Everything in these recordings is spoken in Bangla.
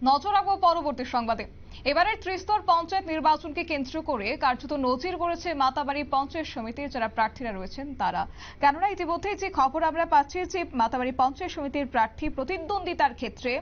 নজর রাখবো পরবর্তী সংবাদে। এবারের ত্রিস্তর পঞ্চায়েত নির্বাচনকে কেন্দ্র করে কার্যত নজির করেছে মাতাবাড়ি পঞ্চায়েত সমিতির যারা প্রার্থীরা রয়েছেন তারা। কেননা ইতিমধ্যে যে খবর আমরা পাচ্ছি যে মাতাবাড়ি পঞ্চায়েত সমিতির প্রার্থী প্রতিদ্বন্দ্বিতার ক্ষেত্রে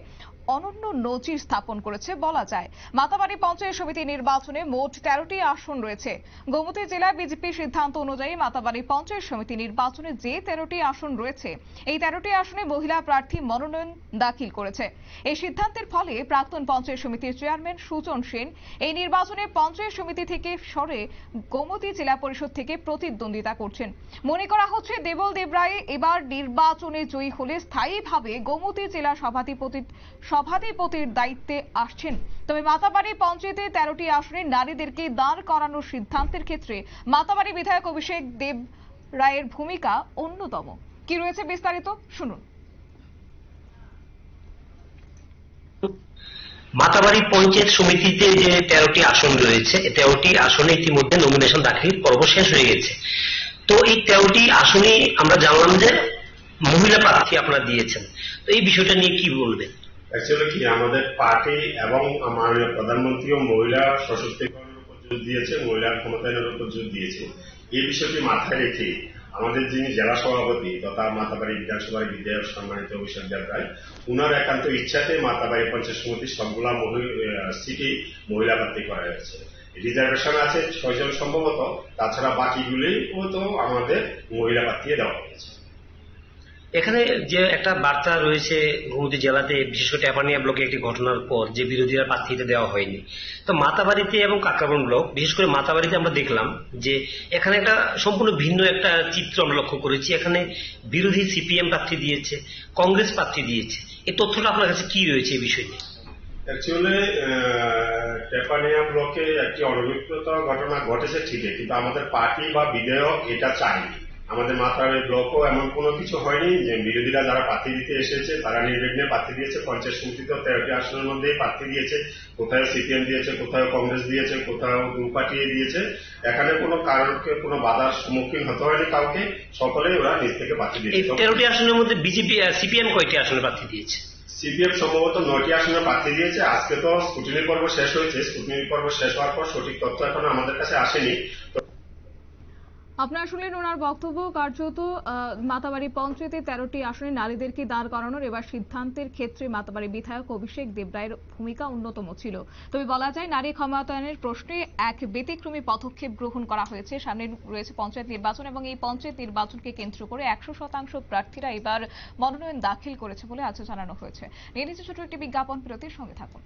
অনন্য নজির স্থাপন করেছে বলা যায়। মাতাবাড়ি পঞ্চায়েত সমিতি নির্বাচনে মোট 13টি আসন রয়েছে। গোমতী জেলা বিজেপি সিদ্ধান্ত অনুযায়ী মাতাবাড়ি পঞ্চায়েত সমিতি নির্বাচনে যে 13টি আসন রয়েছে এই 13টি আসনে মহিলা প্রার্থী মনোনয়ন দাখিল করেছে। এই সিদ্ধান্তের ফলে প্রাক্তন পঞ্চায়েত সমিতির চেয়ারম্যান সুজন সেন এই নির্বাচনে পঞ্চায়েত সমিতি থেকে সরে গোমতী জেলা পরিষদ থেকে প্রতিদ্বন্দ্বিতা করছেন। মনে করা হচ্ছে দেবল দেবরায় এবার নির্বাচনে জয়ী হলে স্থায়ীভাবে গোমতী জেলা সভাধিপতির দায়িত্বে আসছেন। তবে মাতাবাড়ি পঞ্চায়েতে 13টি আসনে নারীদেরকে দাঁড় করানোর সিদ্ধান্তের ক্ষেত্রে মাতাবাড়ি বিধায়ক অভিষেক দেব রায়ের ভূমিকা অন্যতম। কি রয়েছে বিস্তারিত শুনুন। মাতাবাড়ি পঞ্চায়েত সমিতিতে যে 13টি আসন রয়েছে, 13টি আসনে ইতিমধ্যে নমিনেশন দাখিল পর্ব শেষ হয়ে গেছে। তো এই 13টি আসনে আমরা জানলাম যে মহিলা প্রার্থী আপনারা দিয়েছেন। তো এই বিষয়টা নিয়ে কি বলবেন? অ্যাকচুয়ালি কি আমাদের পার্টি এবং মাননীয় প্রধানমন্ত্রীও মহিলা সশক্তিকরণের উপর জোর দিয়েছে, মহিলার ক্ষমতায়নের উপর জোর দিয়েছে। এই বিষয়টি মাথায় রেখে আমাদের যিনি জেলা সভাপতি তথা মাতাবাড়ি বিধানসভার বিধায়ক সম্মানিত অভিষেক দেব রায়, উনার একান্ত ইচ্ছাতে মাতাবাড়ি পঞ্চায়েত সমিতির সবগুলা সিটে মহিলা প্রার্থী করা হয়েছে। রিজার্ভেশন আছে 6 জন সম্ভবত, তাছাড়া বাকিগুলিও তো আমাদের মহিলা প্রার্থী দেওয়া হয়েছে। এখানে যে একটা বার্তা রয়েছে গোমতী জেলাতে, বিশেষ করে টেপানিয়া ব্লকে একটি ঘটনার পর যে বিরোধীরা প্রার্থীতে দেওয়া হয়নি। তো মাতাবাড়িতে এবং কাকরাবন ব্লক, বিশেষ করে মাতাবাড়িতে আমরা দেখলাম যে এখানে একটা সম্পূর্ণ ভিন্ন একটা চিত্র আমরা লক্ষ্য করেছি। এখানে বিরোধী সিপিএম প্রার্থী দিয়েছে, কংগ্রেস প্রার্থী দিয়েছে। এই তথ্যটা আপনার কাছে কি রয়েছে এই বিষয় নিয়ে? অ্যাকচুয়ালি টেপানিয়া ব্লকে একটি অনভিপ্রেত ঘটনা ঘটেছে ঠিকই, কিন্তু আমাদের পার্টি বা বিধায়ক এটা চায়নি। আমাদের মাতাবাড়ি ব্লকও এমন কোনো কিছু হয়নি যে বিরোধীরা যারা প্রার্থী দিতে এসেছে তারা নির্বিঘ্নে প্রার্থী দিয়েছে। পঞ্চায়েত সমিতিতেও 13টি আসনের মধ্যে প্রার্থী দিয়েছে, কোথাও সিপিএম দিয়েছে, কোথাও কংগ্রেস দিয়েছে, কোথাও পার্টি দিয়েছে। এখানে কোনো কারণকে কোনো বাধার সম্মুখীন হতে হয়নি কাউকে, সকলেই ওরা নিজ থেকে প্রার্থী দিয়েছে। 13টি আসনের মধ্যে বিজেপি সিপিএম কয়টি আসনে প্রার্থী দিয়েছে? সিপিএম সম্ভবত 9টি আসনে প্রার্থী দিয়েছে। আজকে তো স্ক্রুটিনি পর্ব শেষ হয়েছে, স্ক্রুটিনি পর্ব শেষ হওয়ার পর সঠিক তথ্য এখনো আমাদের কাছে আসেনি। আপনারা শুনলেন ওনার বক্তব্য। কার্যত মাতাবাড়ি পঞ্চায়েতে 13টি আসনে নারীদেরকে দাঁড় করানোর এবার সিদ্ধান্তের ক্ষেত্রে মাতাবাড়ি বিধায়ক অভিষেক দেব রায়ের ভূমিকা অন্যতম ছিল। তবে বলা যায় নারী ক্ষমতায়নের প্রশ্নে এক ব্যতিক্রমী পদক্ষেপ গ্রহণ করা হয়েছে। সামনে রয়েছে পঞ্চায়েত নির্বাচন এবং এই পঞ্চায়েত নির্বাচনকে কেন্দ্র করে 100% প্রার্থীরা এবার মনোনয়ন দাখিল করেছে বলে আজ জানানো হয়েছে। নিয়ে নিচ্ছে ছোট একটি বিজ্ঞাপন, বিরতির সঙ্গে থাকুন।